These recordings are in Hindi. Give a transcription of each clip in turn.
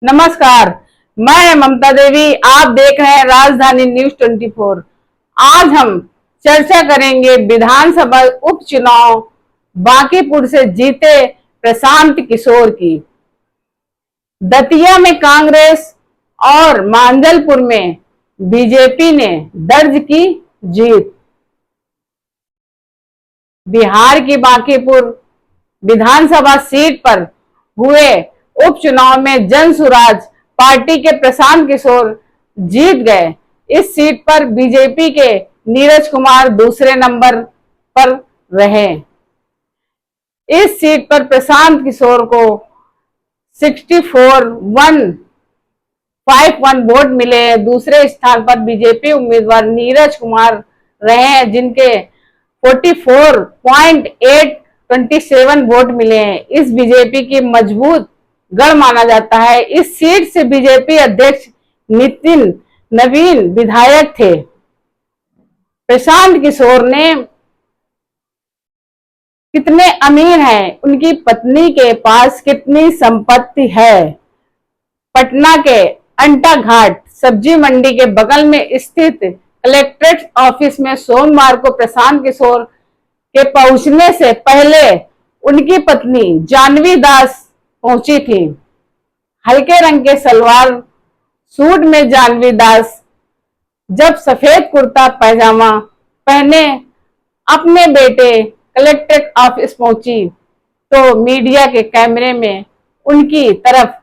नमस्कार, मैं ममता देवी। आप देख रहे हैं राजधानी न्यूज 24। आज हम चर्चा करेंगे विधानसभा उपचुनाव बांकीपुर से जीते प्रशांत किशोर की। दतिया में कांग्रेस और मांजलपुर में बीजेपी ने दर्ज की जीत। बिहार की बांकीपुर विधानसभा सीट पर हुए उपचुनाव में जनसुराज पार्टी के प्रशांत किशोर जीत गए। इस सीट पर बीजेपी के नीरज कुमार दूसरे नंबर पर रहे। इस सीट पर प्रशांत किशोर को 64,151 वोट मिले। दूसरे स्थान पर बीजेपी उम्मीदवार नीरज कुमार रहे हैं, जिनके 44.827 वोट मिले हैं। इस बीजेपी की मजबूत गढ़ माना जाता है। इस सीट से बीजेपी अध्यक्ष नितिन नवीन विधायक थे। प्रशांत किशोर ने कितने अमीर हैं, उनकी पत्नी के पास कितनी संपत्ति है। पटना के अंटा घाट सब्जी मंडी के बगल में स्थित कलेक्ट्रेट ऑफिस में सोमवार को प्रशांत किशोर के पहुंचने से पहले उनकी पत्नी जानवी दास पहुंची थी। हल्के रंग के सलवार सूट में जानवी दास जब सफेद कुर्ता पैजामा पहने अपने बेटे कलेक्ट्रेट ऑफिस पहुंची तो मीडिया के कैमरे में उनकी तरफ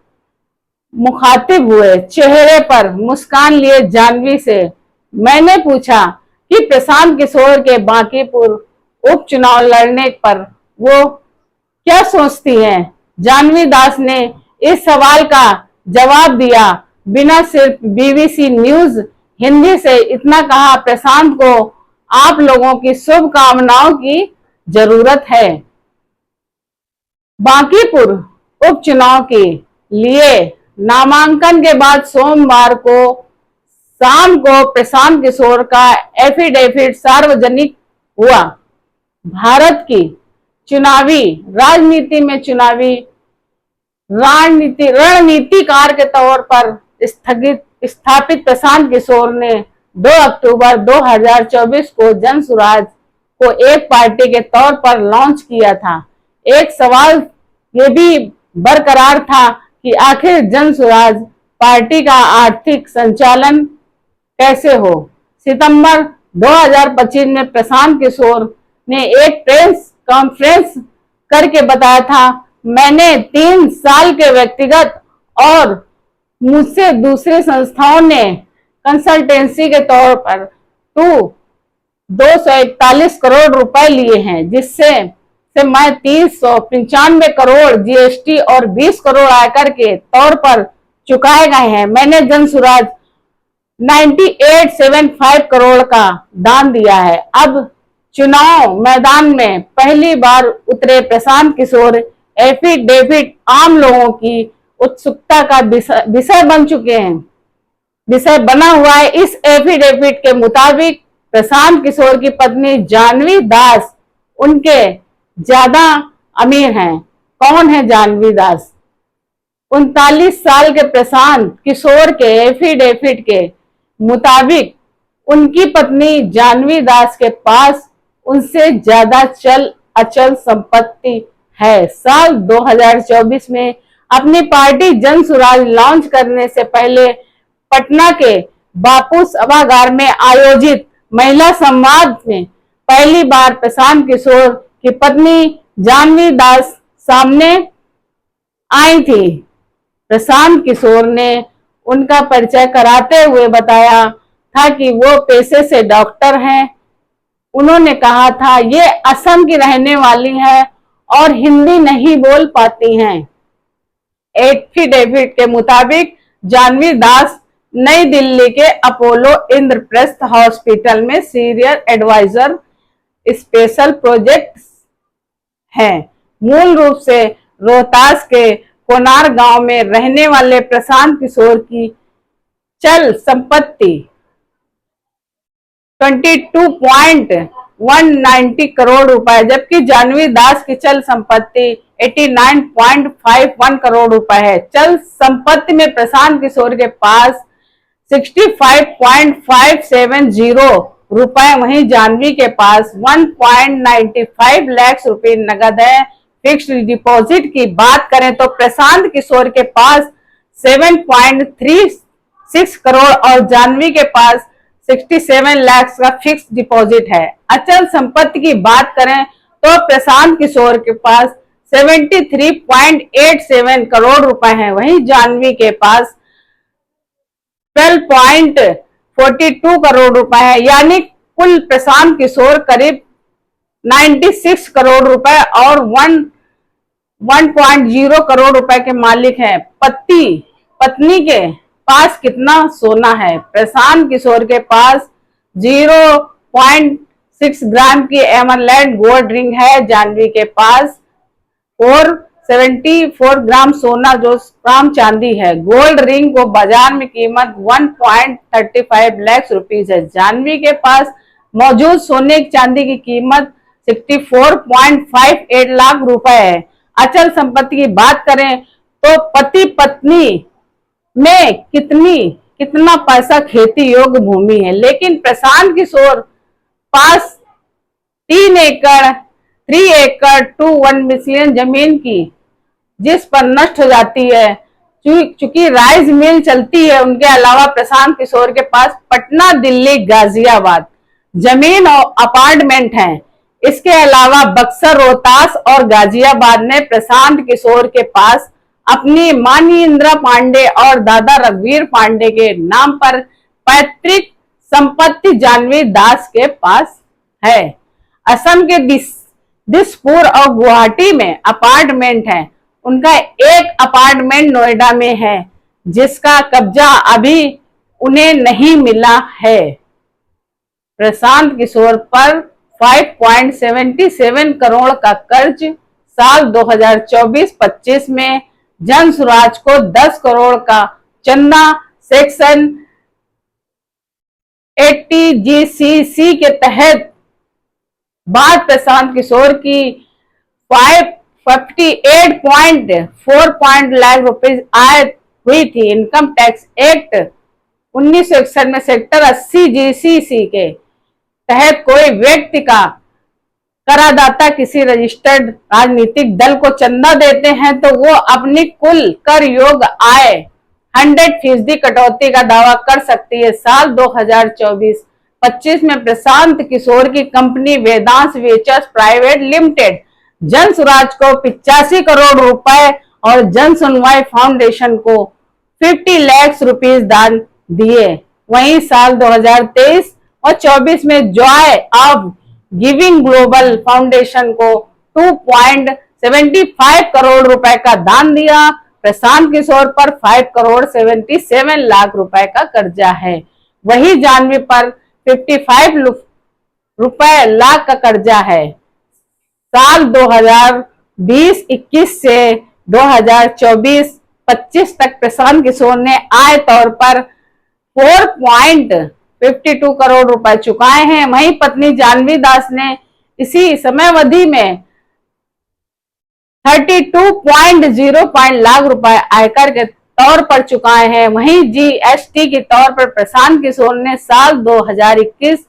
मुखातिब हुए। चेहरे पर मुस्कान लिए जानवी से मैंने पूछा कि प्रशांत किशोर के बांकीपुर उपचुनाव लड़ने पर वो क्या सोचती हैं। जानवी दास ने इस सवाल का जवाब दिया बिना सिर्फ बीबीसी न्यूज हिंदी से इतना कहा, प्रशांत को आप लोगों की शुभकामनाओं की जरूरत है। बांकीपुर उपचुनाव के लिए नामांकन के बाद सोमवार को शाम को प्रशांत किशोर का एफिडेविट सार्वजनिक हुआ। भारत की चुनावी राजनीति में चुनावी रणनीतिकार के तौर पर स्थापित प्रशांत किशोर ने 2 अक्टूबर 2024 को जनसुराज को एक पार्टी के तौर पर लॉन्च किया था। एक सवाल ये भी बरकरार था कि आखिर जनसुराज पार्टी का आर्थिक संचालन कैसे हो। सितंबर 2025 में प्रशांत किशोर ने एक प्रेस कॉन्फ्रेंस करके बताया था, मैंने 3 साल के व्यक्तिगत और मुझसे दूसरी संस्थाओं ने कंसल्टेंसी के तौर पर 241 करोड़ रुपए लिए हैं, जिससे मैं 395 करोड़ जीएसटी और 20 करोड़ आयकर के तौर पर चुकाए गए हैं। मैंने जनसुराज 9875 करोड़ का दान दिया है। अब चुनाव मैदान में पहली बार उतरे प्रशांत किशोर एफिडेविट आम लोगों की उत्सुकता का विषय बना हुआ है। इस एफिडेविट के मुताबिक प्रशांत किशोर की पत्नी जानवी दास उनके ज्यादा अमीर हैं। कौन है जानवी दास? 39 साल के प्रशांत किशोर के एफिडेविट के मुताबिक उनकी पत्नी जानवी दास के पास उनसे ज्यादा अचल संपत्ति है। साल 2024 में अपनी पार्टी जनसुराज लॉन्च करने से पहले पटना के बापू सभागार में आयोजित महिला संवाद में पहली बार प्रशांत किशोर की पत्नी जानवी दास सामने आई थी। प्रशांत किशोर ने उनका परिचय कराते हुए बताया था कि वो पेशे से डॉक्टर हैं। उन्होंने कहा था ये असम की रहने वाली है और हिंदी नहीं बोल पाती हैं। एफिडेविट के मुताबिक जानवी दास नई दिल्ली के अपोलो इंद्रप्रस्थ हॉस्पिटल में सीनियर एडवाइजर स्पेशल प्रोजेक्ट्स हैं। मूल रूप से रोहतास के कोनार गांव में रहने वाले प्रशांत किशोर की चल संपत्ति 190 करोड़ रुपए, जबकि जानवी दास की चल संपत्ति 89.51 करोड़ रुपए है। चल संपत्ति में प्रशांत किशोर के पास 65.570 रुपए, वहीं जानवी के पास 1.95 लाख रुपए नगद है। फिक्स्ड डिपॉजिट की बात करें तो प्रशांत किशोर के पास 7.36 करोड़ और जानवी के पास 67 लाख का फिक्स डिपॉजिट है। अचल संपत्ति की बात करें तो प्रशांत किशोर के पास 73.87 करोड़ रुपए है, वहीं जानवी के पास 12.42 करोड़ रुपए है। यानी कुल प्रशांत किशोर करीब 96 करोड़ रुपए और 1.0 करोड़ रुपए के मालिक हैं। पत्नी के पास कितना सोना है? प्रशांत किशोर के पास 0.6 ग्राम की एमरलैंड गोल्ड रिंग है। जानवी के पास 474 ग्राम सोना जो ग्राम चांदी है। गोल्ड रिंग को बाजार में कीमत 1.35 लाख रुपीस है। जानवी के पास मौजूद सोने चांदी की कीमत 64.58 लाख रुपए है। अचल संपत्ति की बात करें तो पति पत्नी में कितना पैसा खेती योग्य भूमि है, लेकिन प्रशांत किशोर पास 3 एकड़ 21 मिलियन जमीन की जिस पर नष्ट हो जाती है चूंकि राइस मिल चलती है। उनके अलावा प्रशांत किशोर के पास पटना, दिल्ली, गाजियाबाद जमीन और अपार्टमेंट हैं। इसके अलावा बक्सर, रोहतास और गाजियाबाद में प्रशांत किशोर के पास अपनी मां इंदिरा पांडे और दादा रघुवीर पांडे के नाम पर पैतृक संपत्ति जानवी दास के पास है। असम के दिसपुर और गुवाहाटी में अपार्टमेंट है। उनका एक अपार्टमेंट नोएडा में है जिसका कब्जा अभी उन्हें नहीं मिला है। प्रशांत किशोर पर 5.77 करोड़ का कर्ज साल 2024-25 में जन स्वराज को 10 करोड़ का चंदा सेक्शन 80 GCC के तहत बाद प्रशांत किशोर की 58.4 लाख रुपए आय हुई थी। इनकम टैक्स एक्ट 1961 में सेक्टर 80 GCC के तहत कोई व्यक्ति का करादाता किसी रजिस्टर्ड राजनीतिक दल को चंदा देते हैं तो वो अपनी कुल कर योग्य आय 100% कटौती का दावा कर सकती है। साल 2024-25 में प्रशांत किशोर की company Vedansh ventures private limited जन स्वराज को 85 करोड़ रुपए और जन सुनवाई फाउंडेशन को 50 लाख रुपीस दान दिए। वहीं साल 2023 और 24 में Joy of giving global foundation को 2.75 करोड़ रुपए का दान दिया। प्रशांत किशोर पर 5 करोड़ 77 लाख रुपए का कर्जा है। वही जानवी पर 55 लाख का कर्जा है। साल 2020-21 से 2024-25 तक प्रशांत किशोर ने आय तौर पर 4.52 करोड़ रुपए चुकाए हैं। वहीं पत्नी जानवी दास ने इसी समयावधि में 32.05 लाख रुपए आयकर के तौर पर चुकाए हैं। वहीं जीएसटी के तौर पर प्रशांत किशोर ने साल 2021,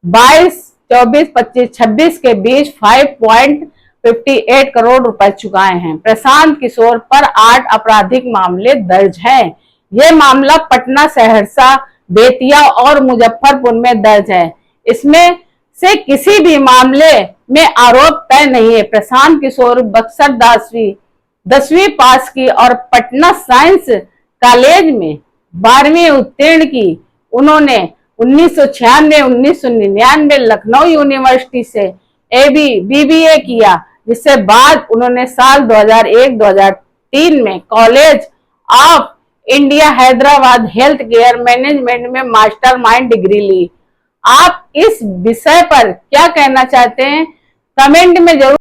22, 24, 25, 26 के बीच 5.58 करोड़ रुपए चुकाए हैं। प्रशांत किशोर पर 8 आपराधिक मामले दर्ज हैं। ये मामला पटना, सहरसा, बेतिया और मुजफ्फरपुर में दर्ज है। इसमें से किसी भी मामले में आरोप तय नहीं है। प्रशांत किशोर बक्सर 10वीं पास की और पटना साइंस कॉलेज में 12वीं उत्तीर्ण की। उन्होंने 1996-1999 लखनऊ यूनिवर्सिटी से BBA किया, जिससे बाद उन्होंने साल 2001-2003 में college of India Hyderabad health care management में मास्टर माइंड डिग्री ली। आप इस विषय पर क्या कहना चाहते हैं? कमेंट में जरूर